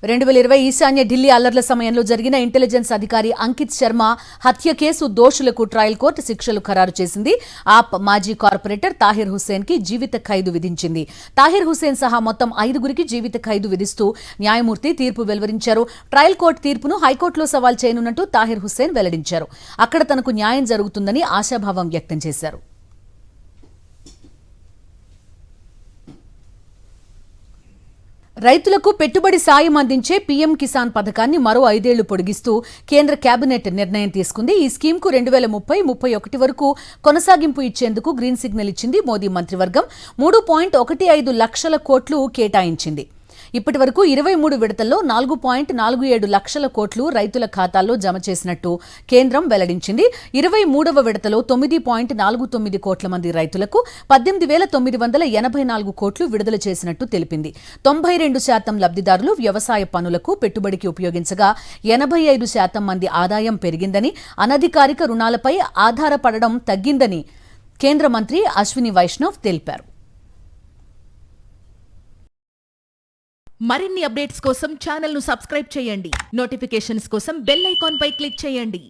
2020 ఈశాన్య ఢిల్లీ అల్లర్ల సమయంలో జరిగిన ఇంటెలిజెన్స్ అధికారి అంకిత్ శర్మ హత్య కేసు దోషులకు ట్రయల్ కోర్టు శిక్షలు ఖరారు చేసింది. ఆప్ మాజీ కార్పొరేటర్ తాహిర్ హుస్సేన్ కి జీవిత ఖైదు విధించింది. తాహిర్ హుస్సేన్ సహా మొత్తం 5గురికి జీవిత ఖైదు విధిస్తూ న్యాయమూర్తి తీర్పు వెలువరించారు. ట్రయల్ కోర్టు తీర్పును హైకోర్టులో సవాల్ చేయనున్నట్టు తాహిర్ హుస్సేన్ వెల్లడించారు. అక్కడ తనకు న్యాయం జరుగుతుందని ఆశాభావం వ్యక్తం చేశారు. రైతులకు పెట్టుబడి సాయం అందించే పీఎం కిసాన్ పథకాన్ని మరో 5 ఏళ్లు పొడిగిస్తూ కేంద్ర కేబినెట్ నిర్ణయం తీసుకుంది. ఈ స్కీమ్కు 2030-31 వరకు కొనసాగింపు ఇచ్చేందుకు గ్రీన్ సిగ్నల్ ఇచ్చింది మోదీ మంత్రివర్గం. 3.15 లక్షల కోట్లు కేటాయించింది. ఇప్పటి వరకు 23 విడతల్లో 4.47 లక్షల కోట్లు రైతుల ఖాతాల్లో జమ చేసినట్టు కేంద్రం వెల్లడించింది. 23వ విడతలో 9.49 కోట్ల మంది రైతులకు 18,984 కోట్లు విడుదల చేసినట్టు తెలిపింది. 92% లబ్ధిదారులు వ్యవసాయ పనులకు పెట్టుబడికి ఉపయోగించగా 85% మంది ఆదాయం పెరిగిందని, అనధికారిక రుణాలపై ఆధారపడడం తగ్గిందని కేంద్ర మంత్రి అశ్విని వైష్ణవ్ తెలిపారు. మరిన్ని అప్డేట్స్ కోసం ఛానల్ ను సబ్స్క్రైబ్ చేయండి. నోటిఫికేషన్స్ కోసం బెల్ ఐకాన్ పై క్లిక్ చేయండి.